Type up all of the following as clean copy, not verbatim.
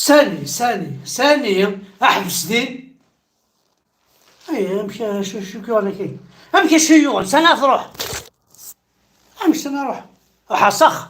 ثاني احبس دين. اي امشي شو كيقول لك؟ امشي شيون سنة تروح. امشي سنة روح اسخ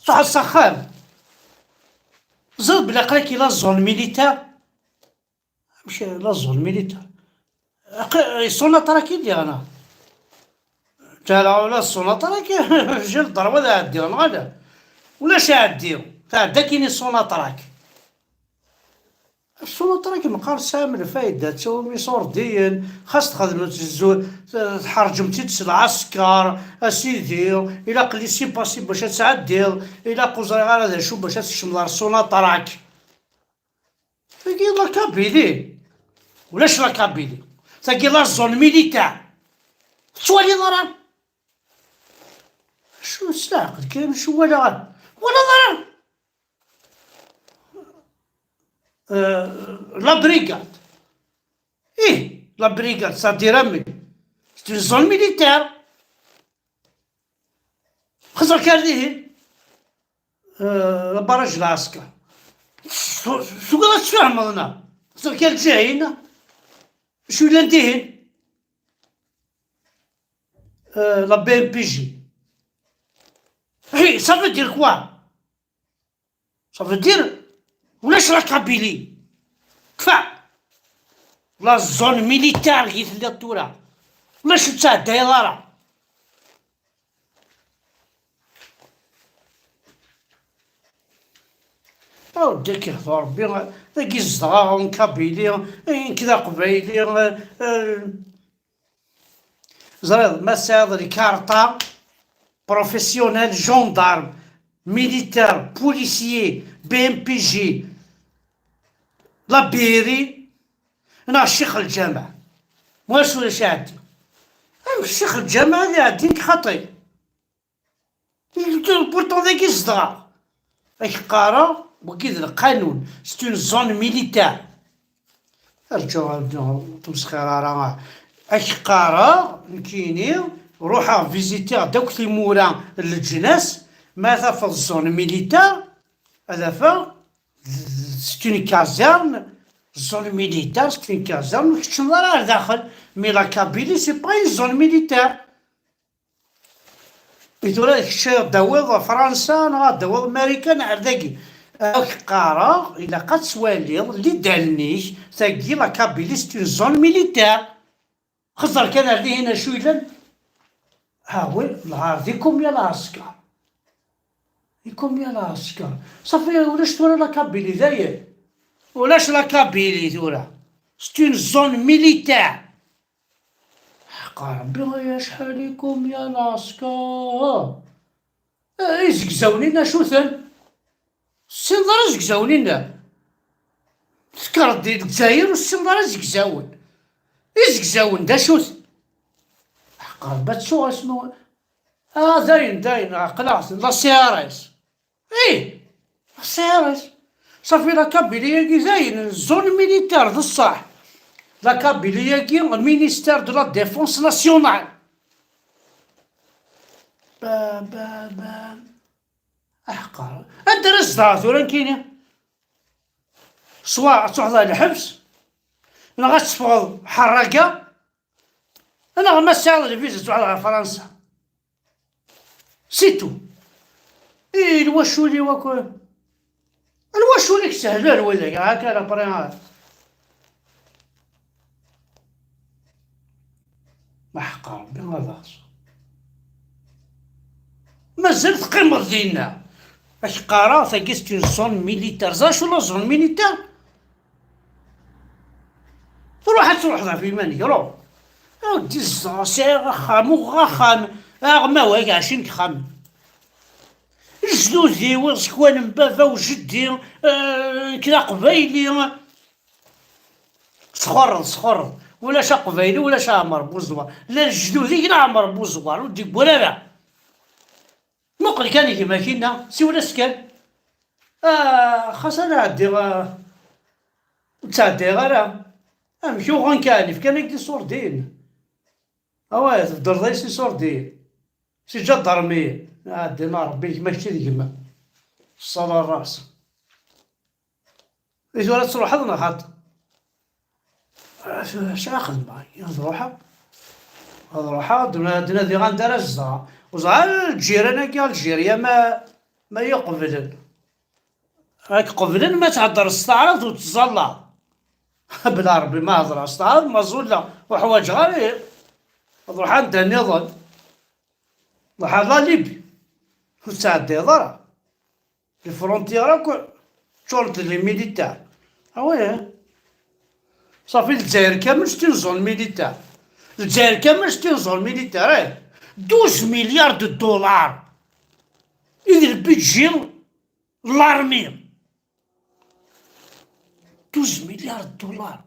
صح السخان زرب بلا قراك لا زون ميليتار. امشي لا زون ميليتار السوناط راه كي ندير انا تاع ولا السوناط راه جا الضربه ذا عديو غادا ولا عديو تعدى كاين السوناط راك السوناط راك مقال سامر فايدة تسوي ميسور دين خاص تخدم تحرجمتي العسكر اسيدي الا قلي سي باسي باش تعديو الا قوزري غير هذا شو باش تشمل السوناط راك تاكي لا كابيلي ولاش لا كابيلي تاكي لا زون ميليتار سوالي ضرر شو السلاح كاين شو ولا ضرر لا بريغاد لا بريغاد سا رامي سي اون زون ميليتير خزر كارديه براج العسكر شو قالت تفهم هنا خزر كارد جاينا شو اللي نديهن لا بي ام بي جي ça veut dire quoi ça veut dire ولاش لا كابيلي كفا لا زون ميليتار قلت لي الدورة ولاش تاع الدايرة أودي كيحضر ربي ذاك الزغار كابيلي كذا قبايلي زريض مساعد الكارطة بروفيسيونيل جوندارم ميليتار بوليسيي بي ام بي جي لابيري انا الشيخ الجامع واش ولا شادي الشيخ الجامع اللي عديك خطي بورتون ذاك الصدغة راك قارا وكيد القانون ستون زون ميليتار رجعوا تمسخير راه راك قارا كاينين روحا فيزيتير دوك اللي مورا الجناس ماذا في الزون ميليتار هذا ستون كازارن زون ميليتار ستون كازارن كتشم راه داخل مي لا كابيلي سي با اون زون ميليتار يدور الشيء داوض فرنسا نا داوض امريكان عرداكي قارا الا قد سواليض اللي دالنيش تاكي لا كابيلي ستون زون ميليتار خزر كان عندي هنا شويلن هاوي العار يا العسكر يكم يا العسكر صافي ولاش تورا لا كابيلي داير ولاش لا كابيلي تورا ستون زون ميليتار حق ربي يا شحاليكم يا العسكر يزكزاونينا شوثن السنظرة زكزاونينا تكرد ديال الجزائر والسنظرة زكزاون يزكزاون دا شوث حق ربي تسوغ اسمو داين قلعت لا سي ار اس لا سي ار اس صافي لا كابيلي زاين الزون ميليتار د الصح لا كابيلي المينيستير دو لا ديفونس ناسيونال با احقر الدرس ثورا كاينه سواء تحضر الحبس انا غتفوض حراقه انا غنمسي الفيزا تاع فرنسا سيتو الواشولي وكل الواشولي سهل ولا هكا لا بريان محقر بالغلط مازال تقيم دينا اش قرا ثاكيست اون زون ميليتار زاش ولا زون ميليتار تروح ضع في ماني روح اودي الزاسير خام وغخام ما واقع 20 خام جدودي وسكوان بابا وجدي كذا قبايلي سخر ولا شا قبايلي ولا شا عمر بوزوار لا جدودي كنا عمر بوزوار ودي بولا مقل كان كيما كينا سي ولا سكان خاص انا عدي تعدي غير امشيو غنكالف كان يدي صوردين اواه تفضل سي صوردين سي جا ضرمي عدينا ربي ماشي ديما الصلاة الراس إذا ولا تروح أنا خاطر اش خدمة نروحها دنا ذي غندير الزهر وزهر الجيران كاع الجيريا ما يقبلن راك قبلن ما تهضر استعرض وتزلى بلا ربي ما هضر استعرض ما زولا وحوايج غير نروح عند النظام نروح على ليبي وتعدي ضرا الفرونتيرا تشورت لي ميليتار وي صافي الجزائر كامل شتي زون ميليتار الجزائر كامل شتي زون ميليتار 12 مليار دو دولار إذا البيدجي لارمي 12 مليار دولار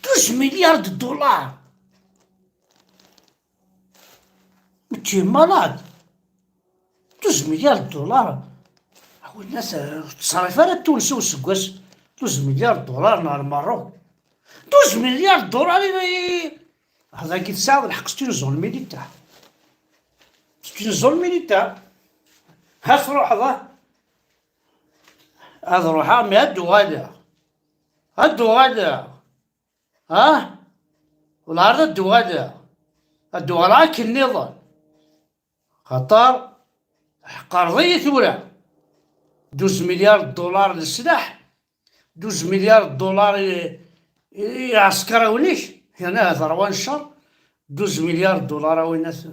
12 مليار دولار انتي مالاد 12 مليار دولار هو الناس التصريف على تونس وسكواس 12 مليار دولار نهار المروك 12 مليار دولار هذا كي تساعد الحق ستين زون ميليتار ستين زون ميليتار ها تروح هذا روحها مي هادو غادا ها والعرض هادو راك النظام خطر قرضية ثورة 12 مليار دولار للسلاح 12 مليار دولار يعسكرونيش هنا ثروان الشر 12 مليار دولار وين الناس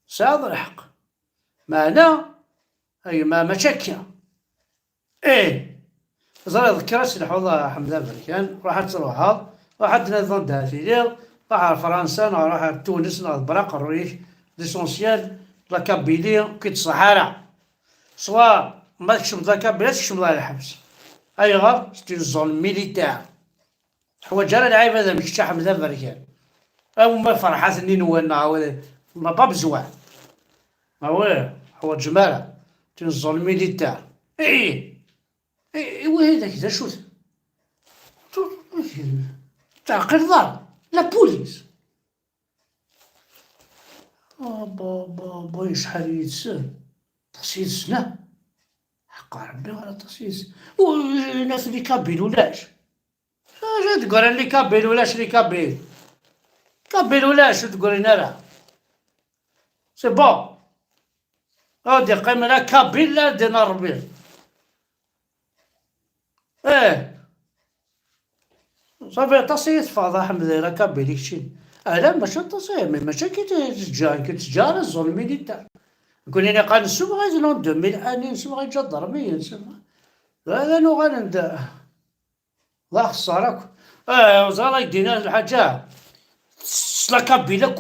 ساعد الحق معنا أي ما مشاكيا إيه زرا ذكرت سلاح والله حمد أمريكان راحت تروح راحت نظام داخلي راح فرنسا راح تونس راح البراق الريش ليسونسيال لا كابيلي كيت الصحراء سوا ما تكشم لا كابيلي تكشم لا الحبس أي غير ستي زون ميليتار حوايج على العيب هذا مش حمد أمريكان أو ما فرحات إني نوانا ما با بزوان هو حوايج جمالة ستي زون ميليتار إيه وهذاك ذا شو تعقيد دار لا بوليس با شحال يتسال تصيص لا حق ربي ولا تصيص والناس اللي كابيلولاش اش تقول اللي كابيلولاش كابيلولاش تقول لنا لا سي بون هادي قيمة لا كابيلا دينا ربي صافي تصيت فاضح مذيرة كابيلي كشين لا ماشي تصير ماشي كي تتجار الظلم ميليتار يقول لنا قال نسوم غادي لون 2000 اني نسوم غادي جا ضربيه نسوم هذا نو غنند الله خسارك وزارة يدينا الحاجة سلا كابيلا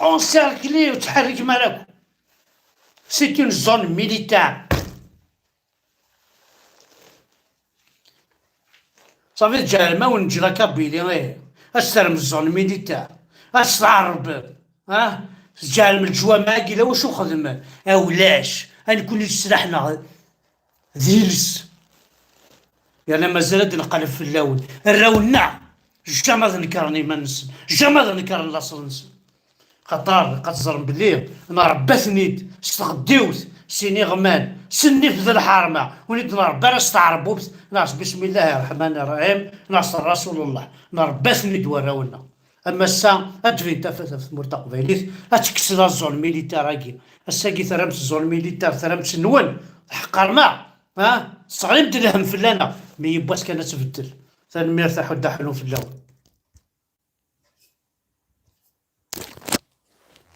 اونسيركلي وتحرك مالك سي اون زون ميليتار صافي تجا الماء ونجي لا كابيلي استرم الزون ميليتار استعرب جا من الجوا ماكيلا واش خدم اولاش غنكون سلاحنا ذيلس يعني مازال نقلب في اللون الراونا جامد نكرني ما نسن جامد نكر لاصل نسن خطر كتزرم بلي نربثنيد استغديوت سيني غمان سني في ذا الحرمه وليت نربى نستعربو ناس بسم الله الرحمن الرحيم ناصر رسول الله نربثنيد وراونا اما السا اتفين تفت في مرتقبيليت اتكسر الزون ميليتار هاكي الساكي ثرمت الزون ميليتار ثرمت نون حقر ما صغير درهم فلانا مي يباس كانت تبدل ثاني مرتاح ودا حلو في اللون